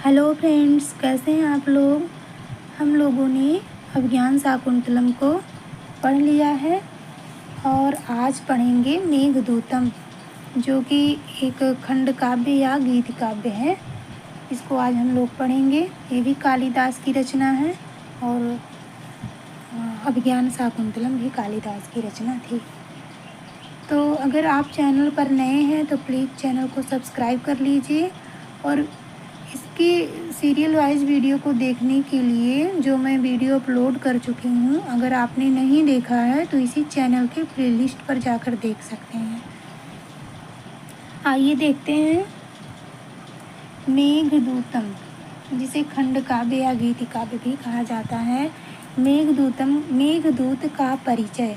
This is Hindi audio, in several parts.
हेलो फ्रेंड्स, कैसे हैं आप लोग। हम लोगों ने अभिज्ञान शाकुंतलम को पढ़ लिया है और आज पढ़ेंगे मेघदूतम, जो कि एक खंड काव्य या गीत काव्य है। इसको आज हम लोग पढ़ेंगे। ये भी कालिदास की रचना है और अभिज्ञान शाकुंतलम भी कालिदास की रचना थी। तो अगर आप चैनल पर नए हैं तो प्लीज़ चैनल को सब्सक्राइब कर लीजिए और इसके सीरियल वाइज वीडियो को देखने के लिए जो मैं वीडियो अपलोड कर चुकी हूँ, अगर आपने नहीं देखा है तो इसी चैनल के प्लेलिस्ट पर जाकर देख सकते हैं। आइए देखते हैं मेघदूतम, जिसे खंड काव्य या गीत काव्य भी कहा जाता है। मेघदूत का परिचय।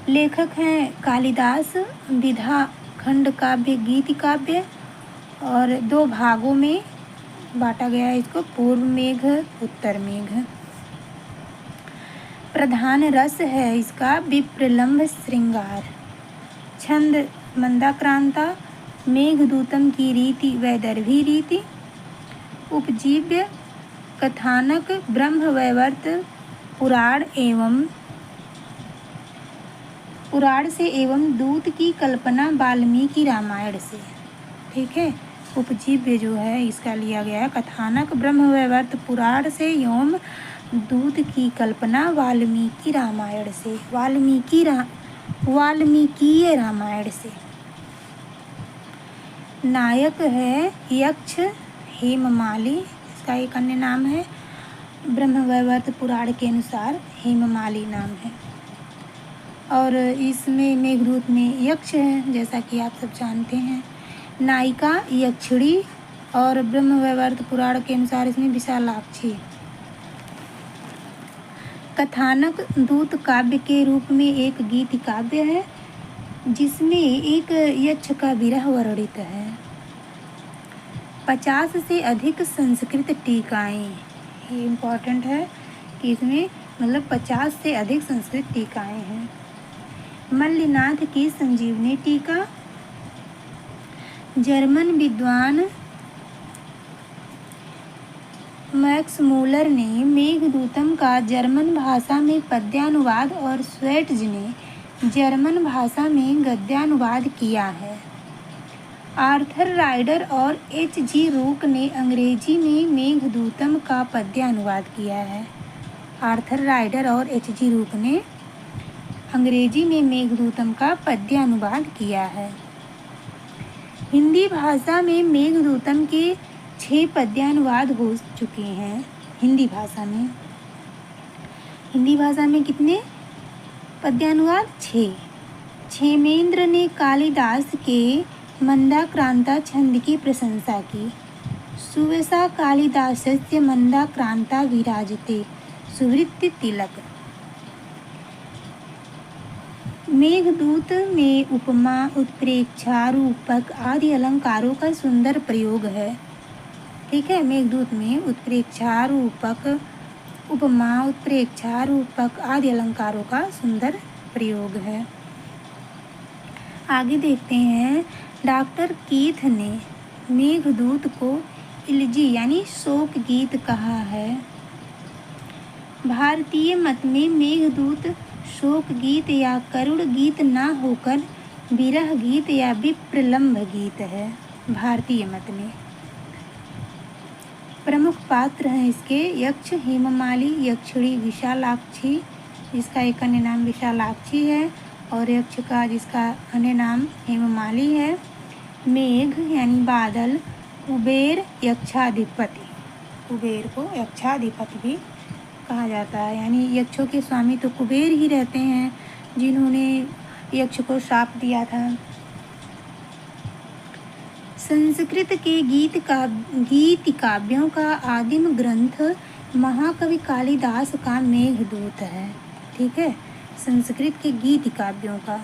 लेखक हैं कालिदास। विधा खंड काव्य गीत काव्य और दो भागों में बांटा गया है इसको, पूर्व मेघ उत्तर मेघ। प्रधान रस है इसका विप्रलंभ श्रृंगार। छंद मंदाक्रांता। मेघदूतम की रीति वैदर्भी रीति। उपजीव्य कथानक ब्रह्मवैवर्त पुराण से एवं दूत की कल्पना वाल्मीकि रामायण से। ठीक है, उपजीव्य जो है इसका लिया गया है कथानक ब्रह्मवैवर्त पुराण से एवं दूत की कल्पना वाल्मीकि रामायण से, वाल्मीकीय रामायण से। नायक है यक्ष हेममाली, इसका एक अन्य नाम है। ब्रह्मवैवर्त पुराण के अनुसार हेममाली नाम है। और इसमें मेघदूत में यक्ष है, जैसा कि आप सब जानते हैं। नायिका यक्षिणी और ब्रह्मवैवर्त पुराण के अनुसार इसमें विशालाक्षी। कथानक दूत काव्य के रूप में एक गीत काव्य है जिसमें एक यक्ष का विरह वर्णित है। 50 से अधिक संस्कृत टीकाएं, ये इम्पोर्टेंट है कि इसमें 50 से अधिक संस्कृत टीकाएं हैं। मल्लिनाथ की संजीवनी टीका। जर्मन विद्वान मैक्स मूलर ने मेघदूतम का जर्मन भाषा में पद्यानुवाद और स्वेट्ज ने जर्मन भाषा में गद्यानुवाद किया है। आर्थर राइडर और H.G. रूक ने अंग्रेजी में मेघदूतम का पद्यानुवाद किया है। आर्थर राइडर और H.G. रूक ने अंग्रेजी में मेघदूतम का पद्यानुवाद किया है। हिंदी भाषा में मेघदूतम के 6 पद्यानुवाद हो चुके हैं। हिंदी भाषा में कितने पद्यानुवाद? 6। क्षेमेंद्र ने कालिदास के मंदाक्रांता छंद की प्रशंसा की। सुवसा कालिदासस्य मंदाक्रांता विराजते सुवृत्ति तिलक। मेघदूत में उपमा, उत्प्रेक्षा, रूपक आदि अलंकारों का सुंदर प्रयोग है। ठीक है, मेघदूत में उत्प्रेक्षा, रूपक, उपमा, उत्प्रेक्षा, रूपक आदि अलंकारों का सुंदर प्रयोग है। आगे देखते हैं। डॉक्टर कीथ ने मेघदूत को इलजी यानी शोक गीत कहा है। भारतीय मत में मेघदूत शोक गीत या करुण गीत ना होकर विरह गीत या विप्रलंभ गीत है। भारतीय मत में प्रमुख पात्र हैं इसके यक्ष हेममाली, यक्षिणी विशालाक्षी, जिसका एक अन्य नाम विशालाक्षी है, और यक्ष का जिसका अन्य नाम हेममाली है। मेघ यानी बादल, कुबेर यक्षाधिपति, कुबेर को यक्षाधिपति भी कहा जाता है, यानी यक्षों के स्वामी तो कुबेर ही रहते हैं, जिन्होंने यक्ष को श्राप दिया था। संस्कृत के गीत काव्यों का आदिम ग्रंथ महाकवि कालिदास का मेघदूत है। ठीक है, संस्कृत के गीत काव्यों का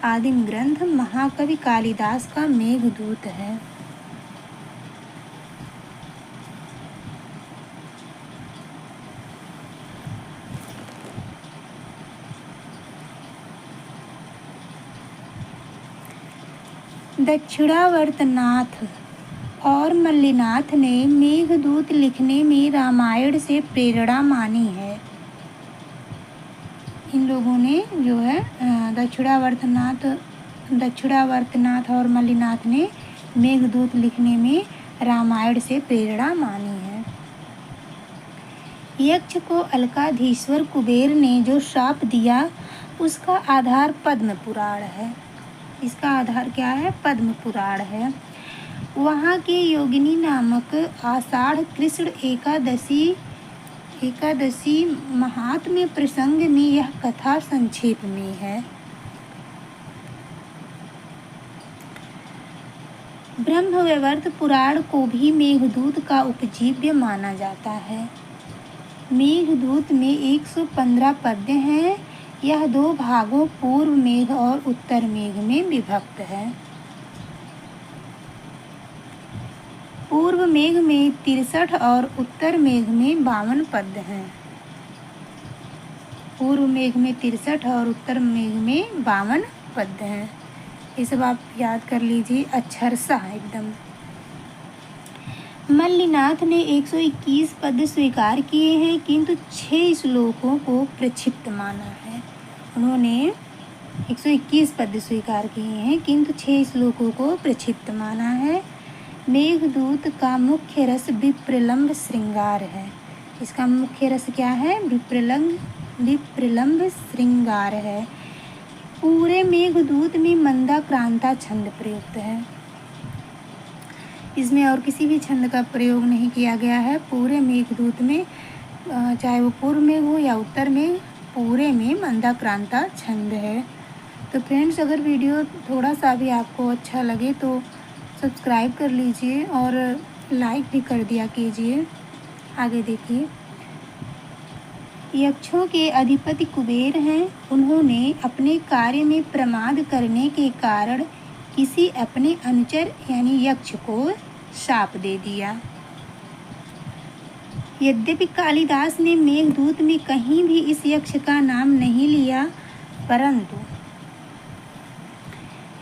आदिम ग्रंथ महाकवि कालिदास का मेघदूत है। दक्षिणावर्तनाथ और मल्लिनाथ ने मेघदूत लिखने में रामायण से प्रेरणा मानी है। इन लोगों ने जो है दक्षिणावर्तनाथ और मल्लिनाथ ने मेघदूत लिखने में रामायण से प्रेरणा मानी है। यक्ष को अलकाधीश्वर कुबेर ने जो श्राप दिया उसका आधार पद्म पुराण है। इसका आधार क्या है? पद्म पुराण है। वहाँ के योगिनी नामक आषाढ़ कृष्ण एकादशी महात्म्य प्रसंग में यह कथा संक्षेप में है। ब्रह्मवैवर्त पुराण को भी मेघदूत का उपजीव्य माना जाता है। मेघदूत में 115 पद्य हैं। यह 2 भागों पूर्व मेघ और उत्तर मेघ में विभक्त है। पूर्व मेघ में 63 और उत्तर मेघ में 52 पद्य हैं। पूर्व मेघ में 63 और उत्तर मेघ में 52 पद्य हैं। ये सब आप याद कर लीजिए अक्षर सा एकदम। मल्लिनाथ ने 121 पद स्वीकार किए हैं किंतु 6 श्लोकों को प्रक्षिप्त माना है। उन्होंने 121 पद स्वीकार किए हैं किंतु 6 श्लोकों को प्रक्षिप्त माना है। मेघदूत का मुख्य रस विप्रलंब श्रृंगार है। इसका मुख्य रस क्या है? विप्रलंब श्रृंगार है। पूरे मेघदूत में मंदाक्रांता छंद प्रयुक्त है। इसमें और किसी भी छंद का प्रयोग नहीं किया गया है। पूरे मेघदूत में चाहे वो पूर्व में हो या उत्तर में, पूरे में मंदाक्रांता छंद है। तो फ्रेंड्स, अगर वीडियो थोड़ा सा भी आपको अच्छा लगे तो सब्सक्राइब कर लीजिए और लाइक भी कर दिया कीजिए। आगे देखिए। यक्षों के अधिपति कुबेर हैं। उन्होंने अपने कार्य में प्रमाद करने के कारण किसी अपने अनुचर यानी यक्ष को शाप दे दिया। यद्यपि कालिदास ने मेघदूत में कहीं भी इस यक्ष का नाम नहीं लिया, परंतु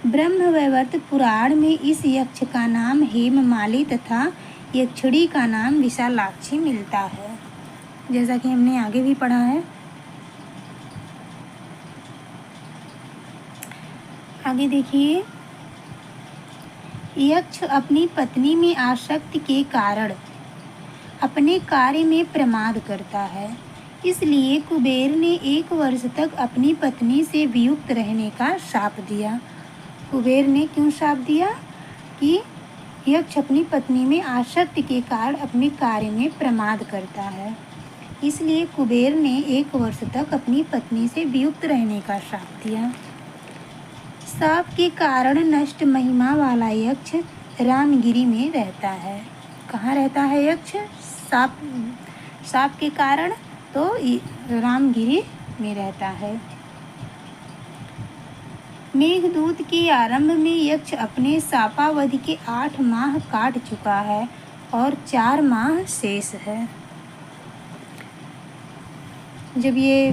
ब्रह्मवैवर्त पुराण में इस यक्ष का नाम हेममाली तथा यक्षिणी का नाम विशालाक्षी मिलता है, जैसा कि हमने आगे भी पढ़ा है। आगे देखिए। यक्ष अपनी पत्नी में आसक्ति के कारण अपने कार्य में प्रमाद करता है। इसलिए कुबेर ने 1 वर्ष तक अपनी पत्नी से वियुक्त रहने का शाप दिया। कुबेर ने क्यों शाप दिया? कि यक्ष अपनी पत्नी में आसक्ति के कारण अपने कार्य में प्रमाद करता है, इसलिए कुबेर ने 1 वर्ष तक अपनी पत्नी से वियुक्त रहने का शाप दिया। शाप के कारण नष्ट महिमा वाला यक्ष रामगिरी में रहता है। कहाँ रहता है यक्ष? शाप के कारण तो रामगिरी में रहता है। मेघदूत के आरंभ में यक्ष अपने शापावधि के 8 माह काट चुका है और 4 माह शेष है। जब ये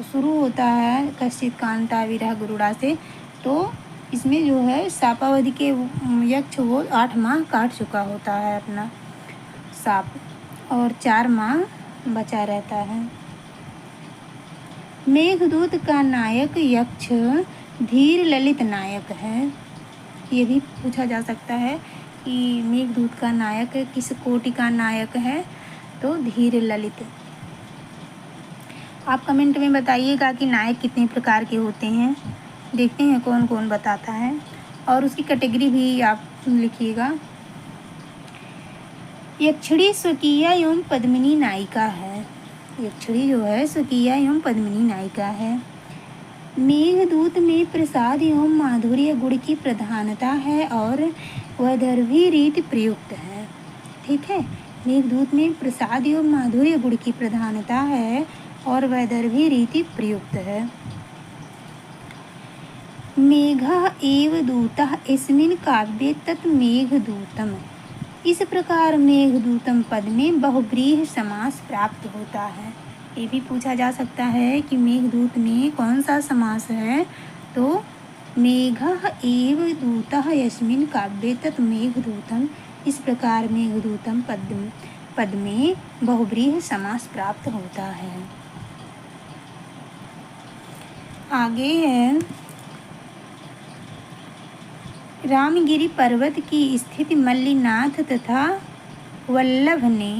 शुरू होता है कश्चित कांता विरह गुरुड़ा से, तो इसमें जो है शापावधि के यक्ष वो 8 माह काट चुका होता है अपना शाप, और 4 माह बचा रहता है। मेघदूत का नायक यक्ष धीर ललित नायक है। ये भी पूछा जा सकता है कि मेघदूत का नायक किस कोटि का नायक है? तो धीर ललित। आप कमेंट में बताइएगा कि नायक कितने प्रकार के होते हैं। देखते हैं कौन कौन बताता है, और उसकी कैटेगरी भी आप लिखिएगा। यक्षिणी स्वकीय एवं पद्मिनी नायिका है। यक्षिणी जो है स्वकीय एवं पद्मिनी नायिका है। मेघदूत में प्रसाद एवं माधुर्य गुण की प्रधानता है और वैदर्भी रीति प्रयुक्त है। ठीक है, मेघदूत में प्रसाद एवं माधुर्य गुण की प्रधानता है और वैदर्भी रीति प्रयुक्त है। मेघः एव दूतः इस्मिन् काव्ये तत् मेघदूतम्। इस प्रकार मेघदूतम पद में बहुव्रीहि समास प्राप्त होता है। ये भी पूछा जा सकता है कि मेघदूत में कौन सा समास है? तो मेघः एव दूतः यस्मिन् काव्ये तत् मेघदूतम्। इस प्रकार मेघदूतम पद में बहुव्रीहि समास प्राप्त होता है। आगे है रामगिरी पर्वत की स्थिति मल्लिनाथ तथा वल्लभ ने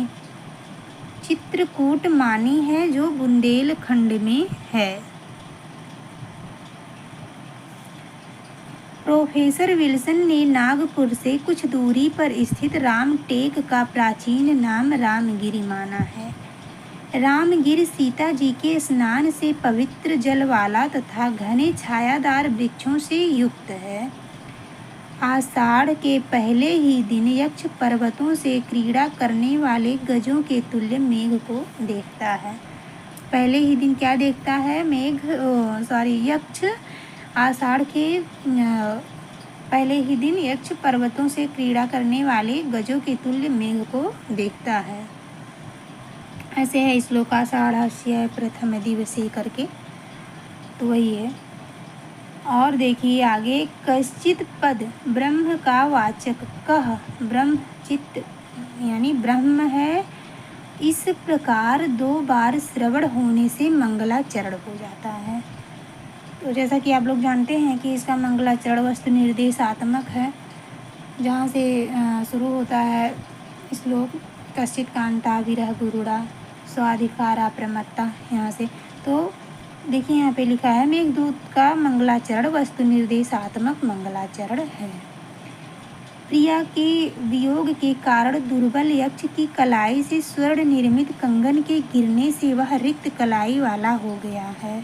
चित्रकूट मानी है, जो बुंदेलखंड में है। प्रोफेसर विल्सन ने नागपुर से कुछ दूरी पर स्थित रामटेक का प्राचीन नाम रामगिरी माना है। रामगिर सीता जी के स्नान से पवित्र जल वाला तथा घने छायादार वृक्षों से युक्त है। आषाढ़ के पहले ही दिन यक्ष पर्वतों से क्रीड़ा करने वाले गजों के तुल्य मेघ को देखता है। पहले ही दिन क्या देखता है? यक्ष आषाढ़ के पहले ही दिन यक्ष पर्वतों से क्रीड़ा करने वाले गजों के तुल्य मेघ को देखता है। ऐसे है श्लोक आषाढ़स्य प्रथम दिवसे करके, तो वही है। और देखिए आगे, कश्चित पद ब्रह्म का वाचक कह, ब्रह्म चित्त यानी ब्रह्म है। इस प्रकार 2 बार श्रवण होने से मंगलाचरण हो जाता है। तो जैसा कि आप लोग जानते हैं कि इसका मंगलाचरण वस्तु निर्देशात्मक है, जहाँ से शुरू होता है श्लोक कश्चित कांता विरह गुरुड़ा स्वाधिकारा प्रमत्ता, यहाँ से। तो देखिए यहाँ पे लिखा है मेघदूत का मंगलाचरण वस्तु निर्देशात्मक मंगलाचरण है। प्रिया के वियोग के कारण दुर्बल यक्ष की कलाई से स्वर्ण निर्मित कंगन के गिरने से वह रिक्त कलाई वाला हो गया है।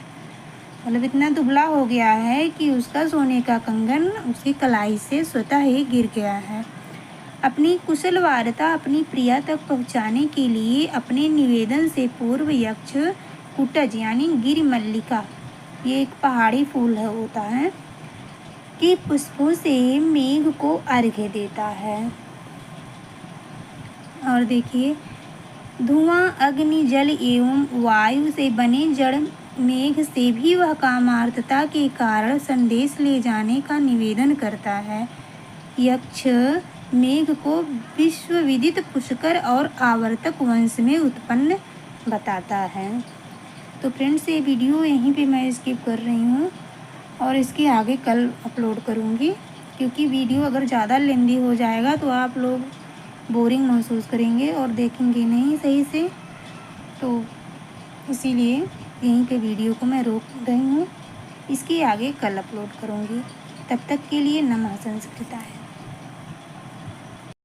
मतलब इतना दुबला हो गया है कि उसका सोने का कंगन उसकी कलाई से स्वतः ही गिर गया है। अपनी कुशल वार्ता अपनी प्रिया तक पहुंचाने के लिए अपने निवेदन से पूर्व यक्ष कुटज यानी गिरिमल्लिका, ये एक पहाड़ी फूल होता है, कि पुष्पों से मेघ को अर्घ्य देता है। और देखिए, धुआं अग्नि जल एवं वायु से बने जड़ मेघ से भी वह कामार्थता के कारण संदेश ले जाने का निवेदन करता है। यक्ष मेघ को विश्वविदित पुष्कर और आवर्तक वंश में उत्पन्न बताता है। तो फ्रेंड्स, ये वीडियो यहीं पे मैं स्किप कर रही हूँ और इसके आगे कल अपलोड करूँगी, क्योंकि वीडियो अगर ज़्यादा लेंदी हो जाएगा तो आप लोग बोरिंग महसूस करेंगे और देखेंगे नहीं सही से। तो इसीलिए यहीं पे वीडियो को मैं रोक रही हूँ, इसके आगे कल अपलोड करूँगी। तब तक के लिए नमः संस्कृताय।